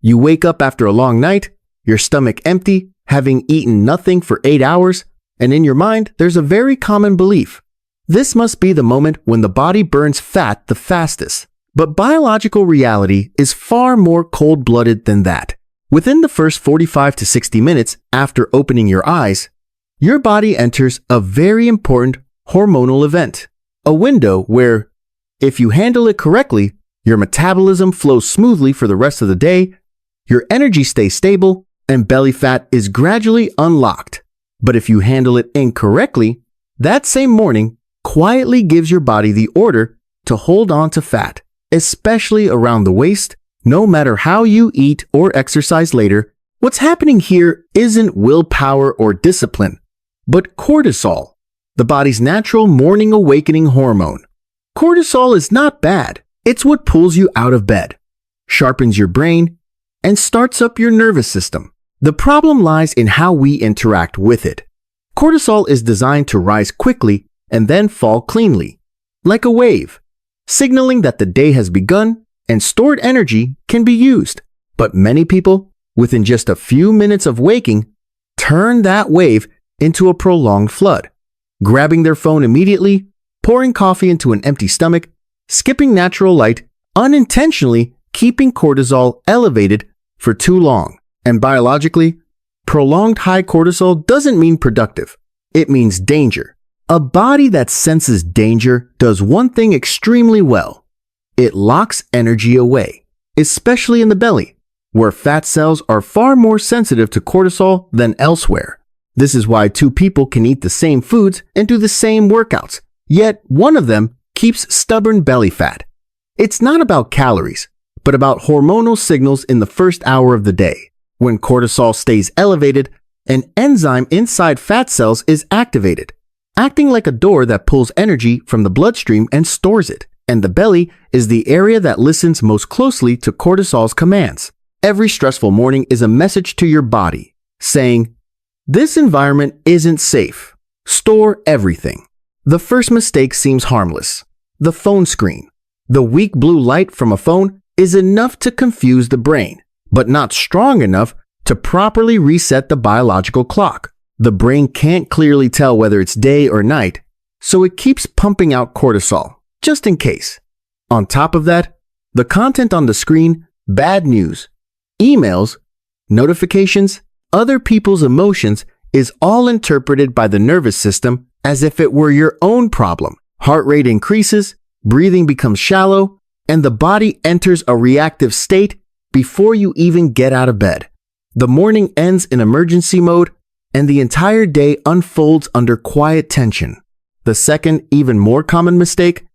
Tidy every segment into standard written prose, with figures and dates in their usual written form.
You wake up after a long night, your stomach empty, having eaten nothing for 8 hours, and in your mind, there's a very common belief. This must be the moment when the body burns fat the fastest. But biological reality is far more cold-blooded than that. Within the first 45 to 60 minutes after opening your eyes, your body enters a very important hormonal event, a window where, if you handle it correctly, your metabolism flows smoothly for the rest of the day, your energy stays stable, and belly fat is gradually unlocked. But if you handle it incorrectly, that same morning quietly gives your body the order to hold on to fat, especially around the waist. No matter how you eat or exercise later, what's happening here isn't willpower or discipline, but cortisol, the body's natural morning awakening hormone. Cortisol is not bad. It's what pulls you out of bed, sharpens your brain, and starts up your nervous system. The problem lies in how we interact with it. Cortisol is designed to rise quickly and then fall cleanly, like a wave, signaling that the day has begun and stored energy can be used. But many people, within just a few minutes of waking, turn that wave into a prolonged flood, grabbing their phone immediately, pouring coffee into an empty stomach, skipping natural light, unintentionally keeping cortisol elevated for too long. And biologically, prolonged high cortisol doesn't mean productive. It means danger. A body that senses danger does one thing extremely well. It locks energy away, especially in the belly, where fat cells are far more sensitive to cortisol than elsewhere. This is why two people can eat the same foods and do the same workouts, yet one of them keeps stubborn belly fat. It's not about calories, but about hormonal signals in the first hour of the day. When cortisol stays elevated, an enzyme inside fat cells is activated, acting like a door that pulls energy from the bloodstream and stores it. And the belly is the area that listens most closely to cortisol's commands. Every stressful morning is a message to your body, saying, "This environment isn't safe. Store everything." The first mistake seems harmless. The phone screen. The weak blue light from a phone is enough to confuse the brain, but not strong enough to properly reset the biological clock. The brain can't clearly tell whether it's day or night, so it keeps pumping out cortisol, just in case. On top of that, the content on the screen, bad news, emails, notifications, other people's emotions is all interpreted by the nervous system as if it were your own problem. Heart rate increases, breathing becomes shallow, and the body enters a reactive state before you even get out of bed. The morning ends in emergency mode, and the entire day unfolds under quiet tension. The second, even more common mistake,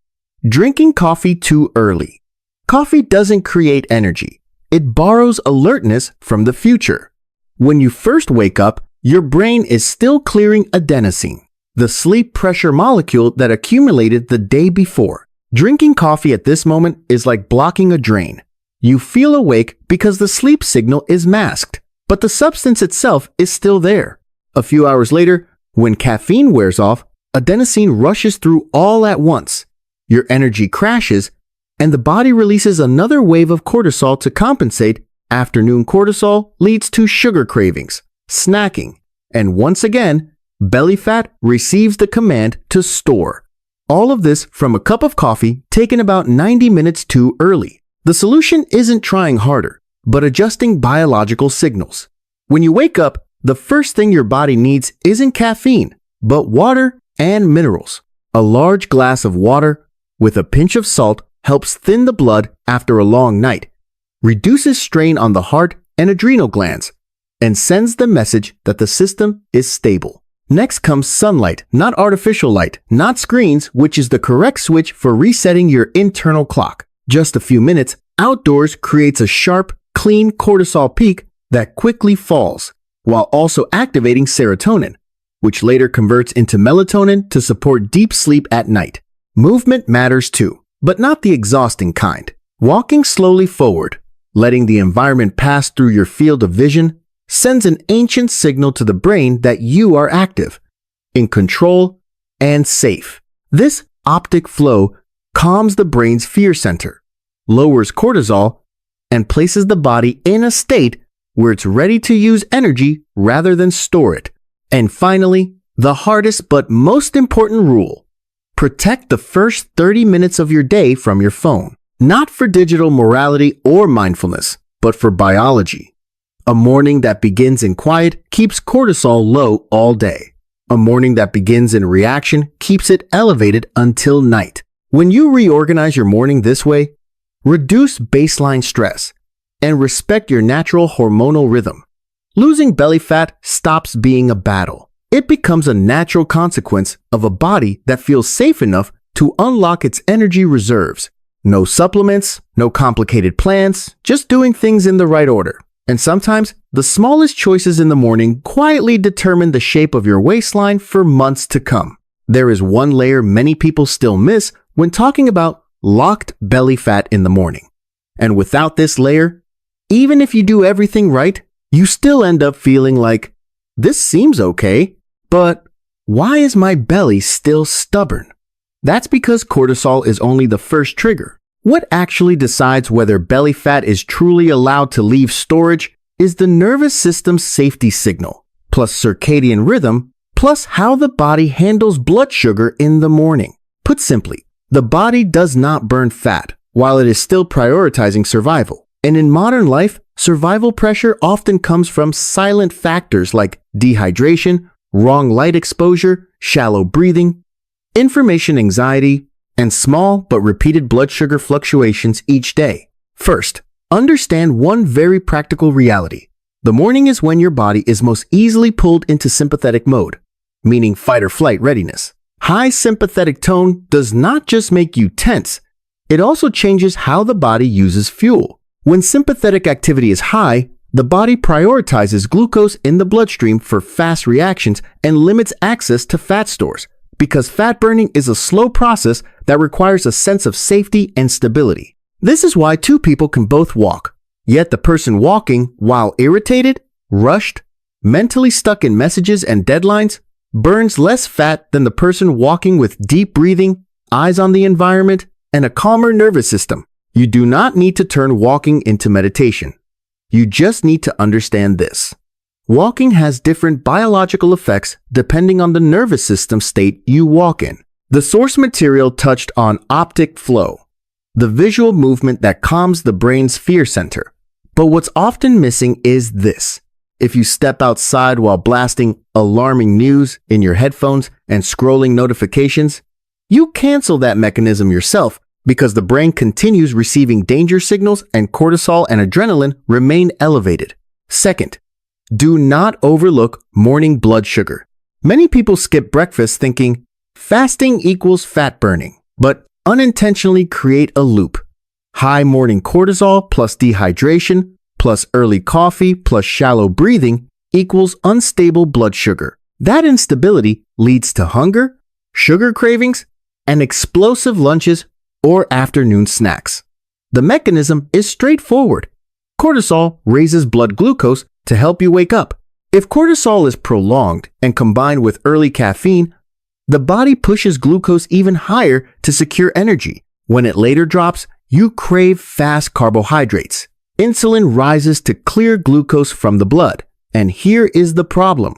drinking coffee too early. Coffee doesn't create energy. It borrows alertness from the future. When you first wake up, your brain is still clearing adenosine, the sleep pressure molecule that accumulated the day before. Drinking coffee at this moment is like blocking a drain. You feel awake because the sleep signal is masked, but the substance itself is still there. A few hours later, when caffeine wears off, adenosine rushes through all at once. Your energy crashes, and the body releases another wave of cortisol to compensate. Afternoon cortisol leads to sugar cravings, snacking, and once again, belly fat receives the command to store. All of this from a cup of coffee taken about 90 minutes too early. The solution isn't trying harder, but adjusting biological signals. When you wake up, the first thing your body needs isn't caffeine, but water and minerals. A large glass of water with a pinch of salt helps thin the blood after a long night, reduces strain on the heart and adrenal glands, and sends the message that the system is stable. Next comes sunlight, not artificial light, not screens, which is the correct switch for resetting your internal clock. Just a few minutes outdoors creates a sharp, clean cortisol peak that quickly falls, while also activating serotonin, which later converts into melatonin to support deep sleep at night. Movement matters too, but not the exhausting kind. Walking slowly forward, letting the environment pass through your field of vision, sends an ancient signal to the brain that you are active, in control, and safe. This optic flow calms the brain's fear center, lowers cortisol, and places the body in a state where it's ready to use energy rather than store it. And finally, the hardest but most important rule: protect the first 30 minutes of your day from your phone. Not for digital morality or mindfulness, but for biology. A morning that begins in quiet keeps cortisol low all day. A morning that begins in reaction keeps it elevated until night. When you reorganize your morning this way, reduce baseline stress and respect your natural hormonal rhythm, losing belly fat stops being a battle. It becomes a natural consequence of a body that feels safe enough to unlock its energy reserves. No supplements, no complicated plans, just doing things in the right order. And sometimes, the smallest choices in the morning quietly determine the shape of your waistline for months to come. There is one layer many people still miss when talking about locked belly fat in the morning. And without this layer, even if you do everything right, you still end up feeling like, this seems okay, but why is my belly still stubborn? That's because cortisol is only the first trigger. What actually decides whether belly fat is truly allowed to leave storage is the nervous system's safety signal, plus circadian rhythm, plus how the body handles blood sugar in the morning. Put simply, the body does not burn fat while it is still prioritizing survival. And in modern life, survival pressure often comes from silent factors like dehydration, wrong light exposure, shallow breathing, information anxiety, and small but repeated blood sugar fluctuations each day. First, understand one very practical reality. The morning is when your body is most easily pulled into sympathetic mode, meaning fight or flight readiness. High sympathetic tone does not just make you tense, it also changes how the body uses fuel. When sympathetic activity is high, the body prioritizes glucose in the bloodstream for fast reactions and limits access to fat stores, because fat burning is a slow process that requires a sense of safety and stability. This is why two people can both walk, yet the person walking, while irritated, rushed, mentally stuck in messages and deadlines, burns less fat than the person walking with deep breathing, eyes on the environment, and a calmer nervous system. You do not need to turn walking into meditation. You just need to understand this. Walking has different biological effects depending on the nervous system state you walk in. The source material touched on optic flow, the visual movement that calms the brain's fear center. But what's often missing is this. If you step outside while blasting alarming news in your headphones and scrolling notifications, you cancel that mechanism yourself because the brain continues receiving danger signals and cortisol and adrenaline remain elevated. Second, do not overlook morning blood sugar. Many people skip breakfast thinking fasting equals fat burning, but unintentionally create a loop. High morning cortisol plus dehydration plus early coffee plus shallow breathing equals unstable blood sugar. That instability leads to hunger, sugar cravings, and explosive lunches or afternoon snacks. The mechanism is straightforward. Cortisol raises blood glucose to help you wake up. If cortisol is prolonged and combined with early caffeine, the body pushes glucose even higher to secure energy. When it later drops, you crave fast carbohydrates. Insulin rises to clear glucose from the blood. And here is the problem.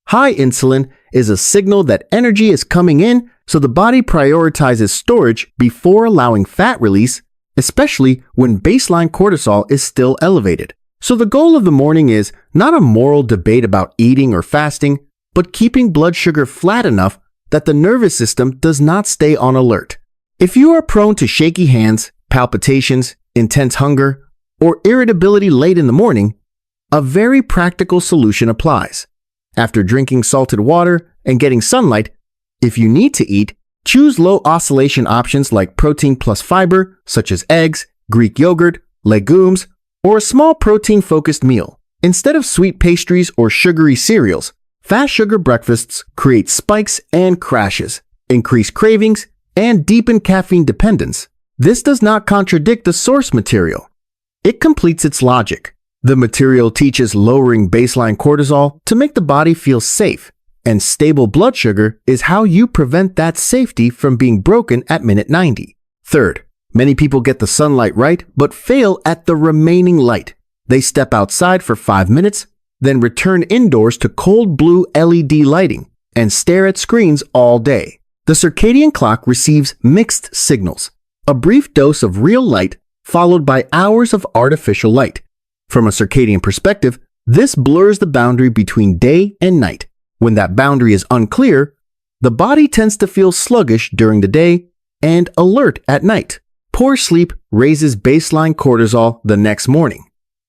High insulin is a signal that energy is coming in, so the body prioritizes storage before allowing fat release, especially when baseline cortisol is still elevated. So the goal of the morning is not a moral debate about eating or fasting, but keeping blood sugar flat enough that the nervous system does not stay on alert. If you are prone to shaky hands, palpitations, intense hunger, or irritability late in the morning, a very practical solution applies. After drinking salted water and getting sunlight, if you need to eat, choose low oscillation options like protein plus fiber, such as eggs, Greek yogurt, legumes, or a small protein-focused meal. Instead of sweet pastries or sugary cereals, fast sugar breakfasts create spikes and crashes, increase cravings, and deepen caffeine dependence. This does not contradict the source material. It completes its logic. The material teaches lowering baseline cortisol to make the body feel safe, and stable blood sugar is how you prevent that safety from being broken at minute 90. Third, Many people get the sunlight right, but fail at the remaining light. They step outside for 5 minutes, then return indoors to cold blue LED lighting and stare at screens all day. The circadian clock receives mixed signals, a brief dose of real light followed by hours of artificial light. From a circadian perspective, this blurs the boundary between day and night. When that boundary is unclear, the body tends to feel sluggish during the day and alert at night. Poor sleep raises baseline cortisol the next morning,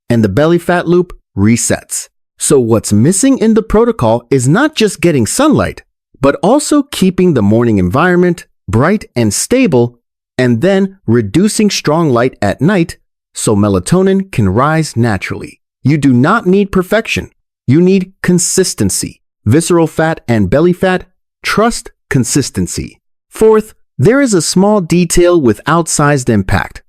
and the belly fat loop resets. So what's missing in the protocol is not just getting sunlight, but also keeping the morning environment bright and stable, and then reducing strong light at night so melatonin can rise naturally. You do not need perfection. You need consistency. Visceral fat and belly fat, trust consistency. Fourth, there is a small detail with outsized impact.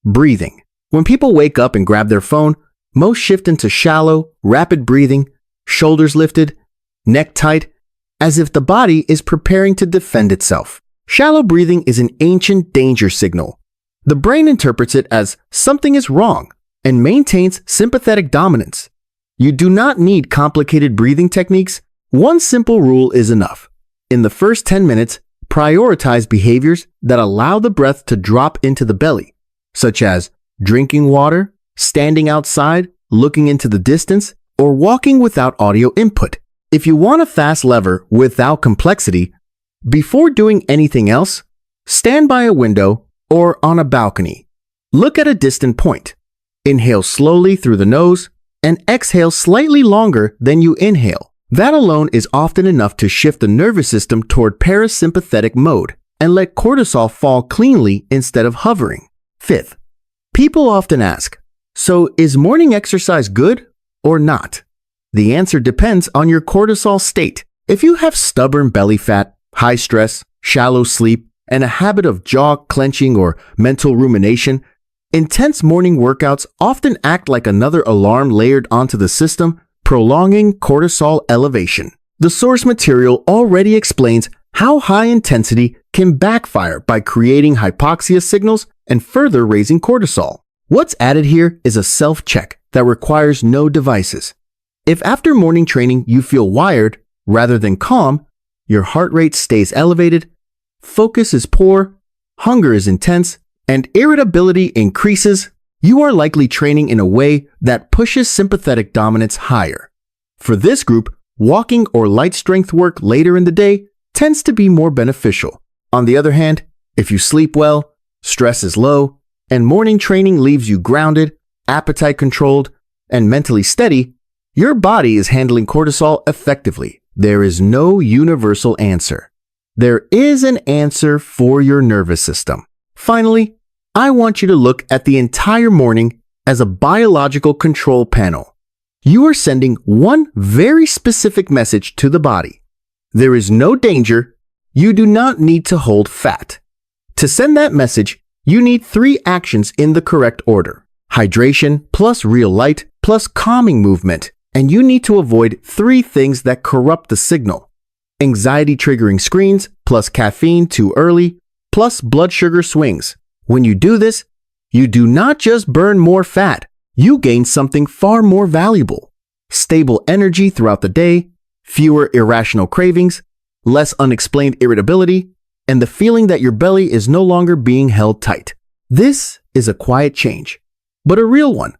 Breathing. When people wake up and grab their phone, most shift into shallow, rapid breathing, shoulders lifted, neck tight, as if the body is preparing to defend itself. Shallow breathing is an ancient danger signal. The brain interprets it as something is wrong and maintains sympathetic dominance. You do not need complicated breathing techniques. One simple rule is enough. In the first 10 minutes, prioritize behaviors that allow the breath to drop into the belly, such as drinking water, standing outside, looking into the distance, or walking without audio input. If you want a fast lever without complexity, before doing anything else, stand by a window or on a balcony. Look at a distant point. Inhale slowly through the nose and exhale slightly longer than you inhale. That alone is often enough to shift the nervous system toward parasympathetic mode and let cortisol fall cleanly instead of hovering. Fifth, people often ask, so is morning exercise good or not? The answer depends on your cortisol state. If you have stubborn belly fat, high stress, shallow sleep, and a habit of jaw clenching or mental rumination, intense morning workouts often act like another alarm layered onto the system, prolonging cortisol elevation. The source material already explains how high intensity can backfire by creating hypoxia signals and further raising cortisol. What's added here is a self-check that requires no devices. If after morning training you feel wired rather than calm, your heart rate stays elevated, focus is poor, hunger is intense, and irritability increases, you are likely training in a way that pushes sympathetic dominance higher. For this group, walking or light strength work later in the day tends to be more beneficial. On the other hand, if you sleep well, stress is low, and morning training leaves you grounded, appetite controlled, and mentally steady, your body is handling cortisol effectively. There is no universal answer. There is an answer for your nervous system. Finally, I want you to look at the entire morning as a biological control panel. You are sending one very specific message to the body. There is no danger. You do not need to hold fat. To send that message, you need 3 actions in the correct order: hydration plus real light plus calming movement. And you need to avoid 3 things that corrupt the signal: anxiety triggering screens plus caffeine too early plus blood sugar swings. When you do this, you do not just burn more fat, you gain something far more valuable: stable energy throughout the day, fewer irrational cravings, less unexplained irritability, and the feeling that your belly is no longer being held tight. This is a quiet change, but a real one,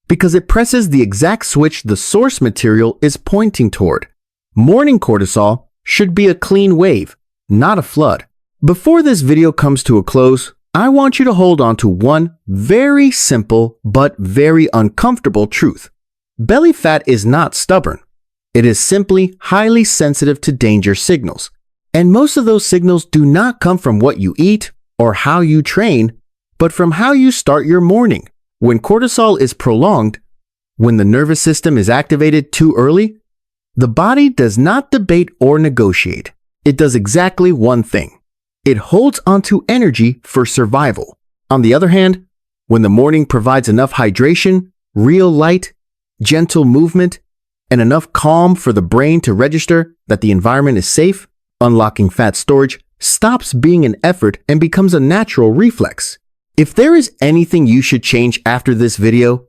because it presses the exact switch the source material is pointing toward. Morning cortisol should be a clean wave, not a flood. Before this video comes to a close, I want you to hold on to one very simple but very uncomfortable truth. Belly fat is not stubborn. It is simply highly sensitive to danger signals. And most of those signals do not come from what you eat or how you train, but from how you start your morning. When cortisol is prolonged, when the nervous system is activated too early, the body does not debate or negotiate. It does exactly one thing. It holds onto energy for survival. On the other hand, when the morning provides enough hydration, real light, gentle movement, and enough calm for the brain to register that the environment is safe, unlocking fat storage stops being an effort and becomes a natural reflex. If there is anything you should change after this video,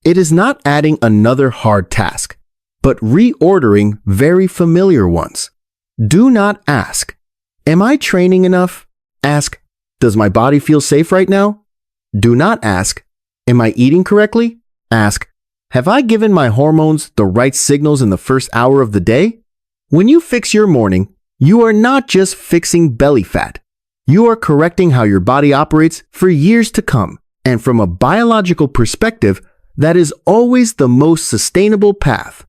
it is not adding another hard task, but reordering very familiar ones. Do not ask, "Am I training enough?" Ask, "Does my body feel safe right now?" Do not ask, "Am I eating correctly?" Ask, "Have I given my hormones the right signals in the first hour of the day?" When you fix your morning, you are not just fixing belly fat. You are correcting how your body operates for years to come. And from a biological perspective, that is always the most sustainable path.